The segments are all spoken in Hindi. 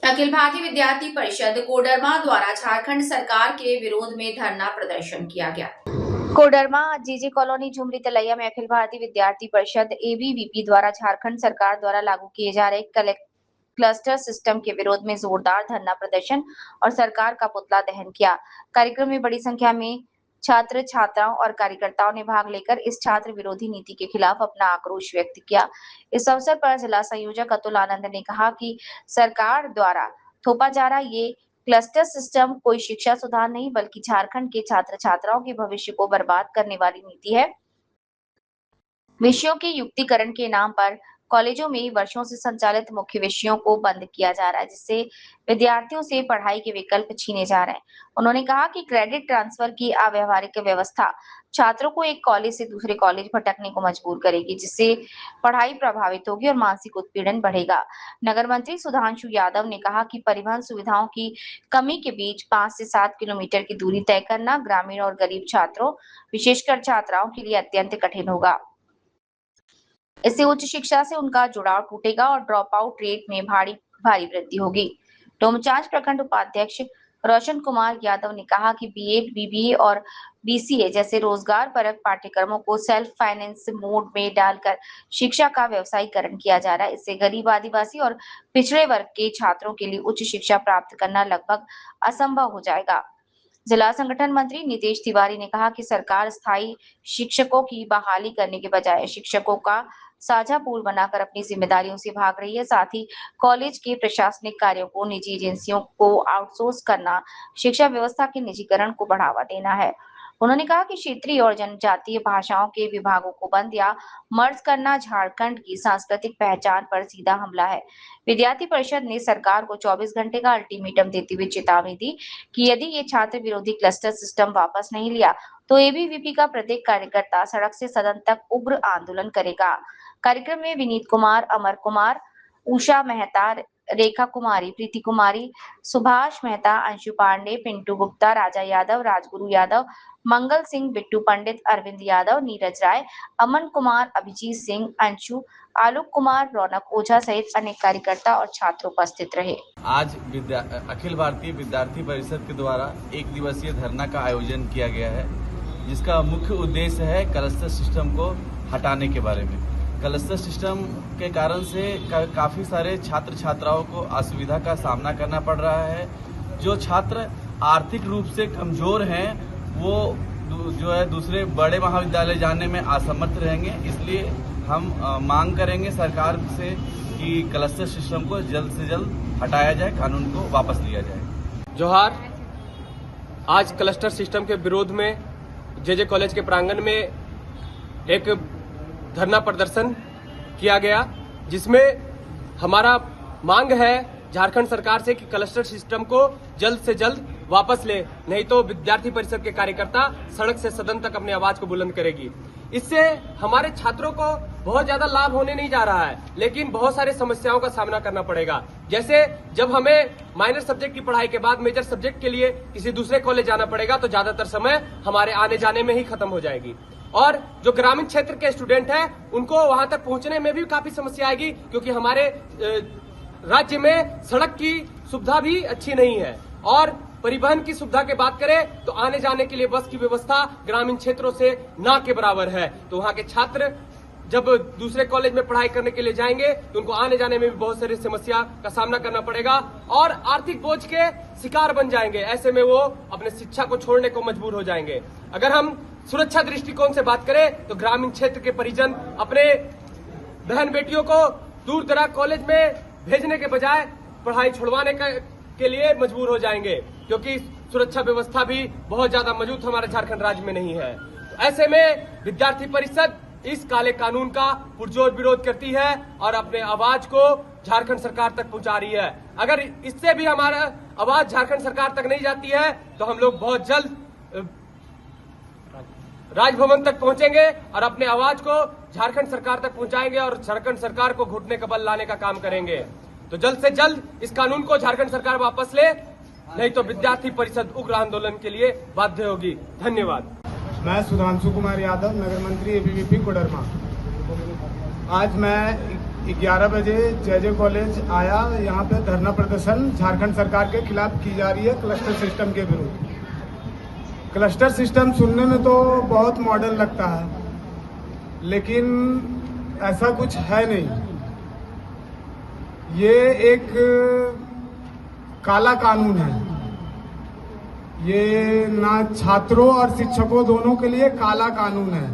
अखिल भारतीय विद्यार्थी परिषद कोडरमा द्वारा झारखंड सरकार के विरोध में धरना प्रदर्शन किया गया। कोडरमा जीजी कॉलोनी झुमरी तलैया में अखिल भारतीय विद्यार्थी परिषद एबीवीपी द्वारा झारखंड सरकार द्वारा लागू किए जा रहे क्लस्टर सिस्टम के विरोध में जोरदार धरना प्रदर्शन और सरकार का पुतला दहन किया। कार्यक्रम में बड़ी संख्या में छात्र छात्राओं और कार्यकर्ताओं ने भाग लेकर इस छात्र विरोधी नीति के खिलाफ अपना आक्रोश व्यक्त किया। इस अवसर पर जिला संयोजक अतुल आनंद ने कहा कि सरकार द्वारा थोपा जा रहा ये क्लस्टर सिस्टम कोई शिक्षा सुधार नहीं बल्कि झारखंड के छात्र छात्राओं के भविष्य को बर्बाद करने वाली नीति है। विषयों के युक्तिकरण के नाम पर कॉलेजों में वर्षों से संचालित मुख्य विषयों को बंद किया जा रहा है, जिससे विद्यार्थियों से पढ़ाई के विकल्प छीने जा रहे हैं। उन्होंने कहा कि क्रेडिट ट्रांसफर की अव्यावहारिक व्यवस्था छात्रों को एक कॉलेज से दूसरे कॉलेज भटकने को मजबूर करेगी, जिससे पढ़ाई प्रभावित होगी और मानसिक उत्पीड़न बढ़ेगा। नगर मंत्री सुधांशु यादव ने कहा कि परिवहन सुविधाओं की कमी के बीच 5 से 7 किलोमीटर की दूरी तय करना ग्रामीण और गरीब छात्रों, विशेषकर छात्राओं के लिए अत्यंत कठिन होगा। इससे उच्च शिक्षा से उनका जुड़ाव टूटेगा और ड्रॉप आउट रेट में भारी वृद्धि होगी। डोमचांच प्रखंड उपाध्यक्ष रोशन कुमार यादव ने कहा कि बीएड, बीबीए और बीसीए जैसे रोजगार परक पाठ्यक्रमों को सेल्फ फाइनेंस मोड में डालकर शिक्षा का व्यवसायीकरण किया जा रहा है। इससे गरीब, आदिवासी और पिछड़े वर्ग के छात्रों के लिए उच्च शिक्षा प्राप्त करना लगभग असंभव हो जाएगा। जिला संगठन मंत्री नितेश तिवारी ने कहा कि सरकार स्थायी शिक्षकों की बहाली करने के बजाय शिक्षकों का साझा पूल बनाकर अपनी जिम्मेदारियों से भाग रही है। साथ ही कॉलेज के प्रशासनिक कार्यों को निजी एजेंसियों को आउटसोर्स करना शिक्षा व्यवस्था के निजीकरण को बढ़ावा देना है। उन्होंने कहा कि क्षेत्रीय और जनजातीय भाषाओं के विभागों को बंद या मर्ज करना झारखंड की सांस्कृतिक पहचान पर सीधा हमला है। विद्यार्थी परिषद ने सरकार को 24 घंटे का अल्टीमेटम देते हुए चेतावनी दी कि यदि ये छात्र विरोधी क्लस्टर सिस्टम वापस नहीं लिया तो एबीवीपी का प्रत्येक कार्यकर्ता सड़क से सदन तक उग्र आंदोलन करेगा। कार्यक्रम में विनीत कुमार, अमर कुमार, उषा मेहता, रेखा कुमारी, प्रीति कुमारी, सुभाष मेहता, अंशु पांडे, पिंटू गुप्ता, राजा यादव, राजगुरु यादव, मंगल सिंह, बिट्टू पंडित, अरविंद यादव, नीरज राय, अमन कुमार, अभिजीत सिंह, अंशु, आलोक कुमार, रौनक ओझा सहित अनेक कार्यकर्ता और छात्र उपस्थित रहे। आज अखिल भारतीय विद्यार्थी परिषद के द्वारा एक दिवसीय धरना का आयोजन किया गया है, जिसका मुख्य उद्देश्य है क्लस्टर सिस्टम को हटाने के बारे में। क्लस्टर सिस्टम के कारण से काफ़ी सारे छात्र छात्राओं को असुविधा का सामना करना पड़ रहा है। जो छात्र आर्थिक रूप से कमजोर हैं वो जो है दूसरे बड़े महाविद्यालय जाने में असमर्थ रहेंगे। इसलिए हम मांग करेंगे सरकार से कि क्लस्टर सिस्टम को जल्द से जल्द हटाया जाए, कानून को वापस लिया जाए। जोहार। आज क्लस्टर सिस्टम के विरोध में जेजे कॉलेज के प्रांगण में एक धरना प्रदर्शन किया गया, जिसमें हमारा मांग है झारखंड सरकार से कि क्लस्टर सिस्टम को जल्द से जल्द वापस ले, नहीं तो विद्यार्थी परिषद के कार्यकर्ता सड़क से सदन तक अपनी आवाज को बुलंद करेगी। इससे हमारे छात्रों को बहुत ज्यादा लाभ होने नहीं जा रहा है, लेकिन बहुत सारे समस्याओं का सामना करना पड़ेगा। जैसे जब हमें माइनर सब्जेक्ट की पढ़ाई के बाद मेजर सब्जेक्ट के लिए किसी दूसरे कॉलेज जाना पड़ेगा तो ज्यादातर समय हमारे आने जाने में ही खत्म हो जाएगी। और जो ग्रामीण क्षेत्र के स्टूडेंट हैं उनको वहां तक पहुंचने में भी काफी समस्या आएगी, क्योंकि हमारे राज्य में सड़क की सुविधा भी अच्छी नहीं है। और परिवहन की सुविधा की बात करें तो आने जाने के लिए बस की व्यवस्था ग्रामीण क्षेत्रों से ना के बराबर है। तो वहां के छात्र जब दूसरे कॉलेज में पढ़ाई करने के लिए जाएंगे तो उनको आने जाने में भी बहुत सारी समस्या का सामना करना पड़ेगा और आर्थिक बोझ के शिकार बन जाएंगे। ऐसे में वो अपने शिक्षा को छोड़ने को मजबूर हो जाएंगे। अगर हम सुरक्षा दृष्टिकोण से बात करें तो ग्रामीण क्षेत्र के परिजन अपने बहन बेटियों को दूर दराज कॉलेज में भेजने के बजाय पढ़ाई छुड़वाने के लिए मजबूर हो जाएंगे, क्योंकि सुरक्षा व्यवस्था भी बहुत ज्यादा मौजूद हमारे झारखंड राज्य में नहीं है। तो ऐसे में विद्यार्थी परिषद इस काले कानून का पुरजोर विरोध करती है और अपने आवाज को झारखंड सरकार तक पहुंचा रही है। अगर इससे भी हमारा आवाज झारखंड सरकार तक नहीं जाती है तो हम लोग बहुत जल्द राजभवन तक पहुंचेंगे और अपने आवाज को झारखंड सरकार तक पहुंचाएंगे और झारखंड सरकार को घुटने का बल लाने का काम करेंगे। तो जल्द से जल्द इस कानून को झारखंड सरकार वापस ले, नहीं तो विद्यार्थी परिषद उग्र आंदोलन के लिए बाध्य होगी। धन्यवाद। मैं सुधांशु कुमार यादव, नगर मंत्री एबीवीपी कोडरमा। आज मैं 11 बजे जे कॉलेज आया। यहाँ पे धरना प्रदर्शन झारखंड सरकार के खिलाफ की जा रही है क्लस्टर सिस्टम के विरुद्ध। क्लस्टर सिस्टम सुनने में तो बहुत मॉडर्न लगता है, लेकिन ऐसा कुछ है नहीं। ये एक काला कानून है। ये ना छात्रों और शिक्षकों दोनों के लिए काला कानून है।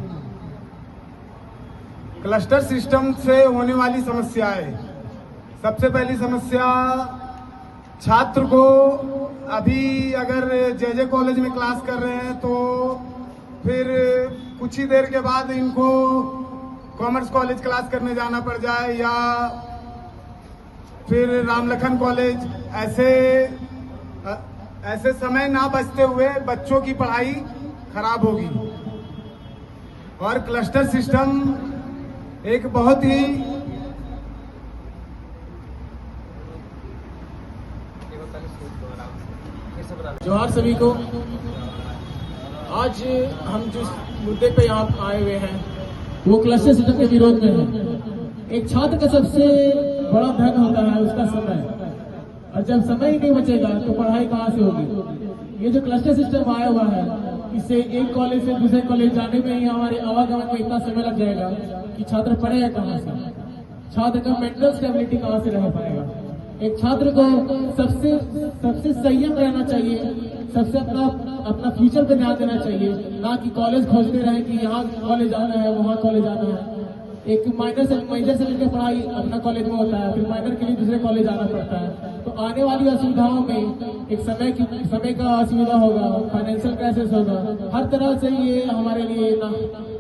क्लस्टर सिस्टम से होने वाली समस्याएं, सबसे पहली समस्या, छात्र को अभी अगर जे कॉलेज में क्लास कर रहे हैं तो फिर कुछ ही देर के बाद इनको कॉमर्स कॉलेज क्लास करने जाना पड़ जाए या फिर रामलखन कॉलेज, ऐसे समय ना बचते हुए बच्चों की पढ़ाई खराब होगी। और क्लस्टर सिस्टम एक बहुत ही जोहार सभी को। आज हम जिस मुद्दे पे यहाँ आए हुए हैं वो क्लस्टर सिस्टम के विरोध में है। एक छात्र का सबसे बड़ा धन होता है उसका समय, और जब समय ही नहीं बचेगा तो पढ़ाई कहाँ से होगी। ये जो क्लस्टर सिस्टम आया हुआ है, इससे एक कॉलेज से दूसरे कॉलेज जाने में ही हमारे आवागमन में इतना समय लग जाएगा कि छात्र पढ़ेगा कहाँ से, छात्र का मेंटल स्टेबिलिटी कहाँ से रह पाएगा। एक छात्र को सबसे संयम रहना चाहिए, सबसे अपना फ्यूचर पे ध्यान देना चाहिए, ना कि कॉलेज खोजते रहे कि यहाँ कॉलेज आना है वहाँ कॉलेज आना है। एक माइनर से लेकर पढ़ाई अपना कॉलेज में होता है, फिर माइनर के लिए दूसरे कॉलेज आना पड़ता है। तो आने वाली असुविधाओं में एक समय का असुविधा होगा, फाइनेंशियल क्राइसिस होगा, हर तरह से ये हमारे लिए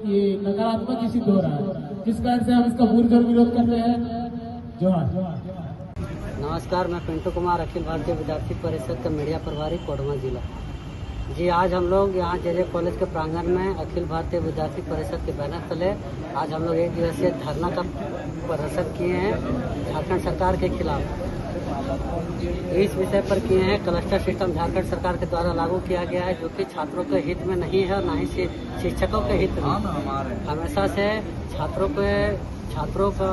ये नकारात्मक ही सिद्ध हो रहा है, जिस कारण से हम इसका पूरी विरोध करते हैं। जोहार। नमस्कार, मैं पिंटू कुमार, अखिल भारतीय विद्यार्थी परिषद का मीडिया प्रभारी कोडरमा जिला। जी, आज हम लोग यहाँ जे कॉलेज के प्रांगण में अखिल भारतीय विद्यार्थी परिषद के बैनर तले आज हम लोग 1 दिवसीय धरना का प्रदर्शन किए हैं झारखंड सरकार के खिलाफ। इस विषय पर किए हैं, क्लस्टर सिस्टम झारखंड सरकार के द्वारा लागू किया गया है, जो कि छात्रों के हित में नहीं है और न ही शिक्षकों के हित में। हमेशा से छात्रों का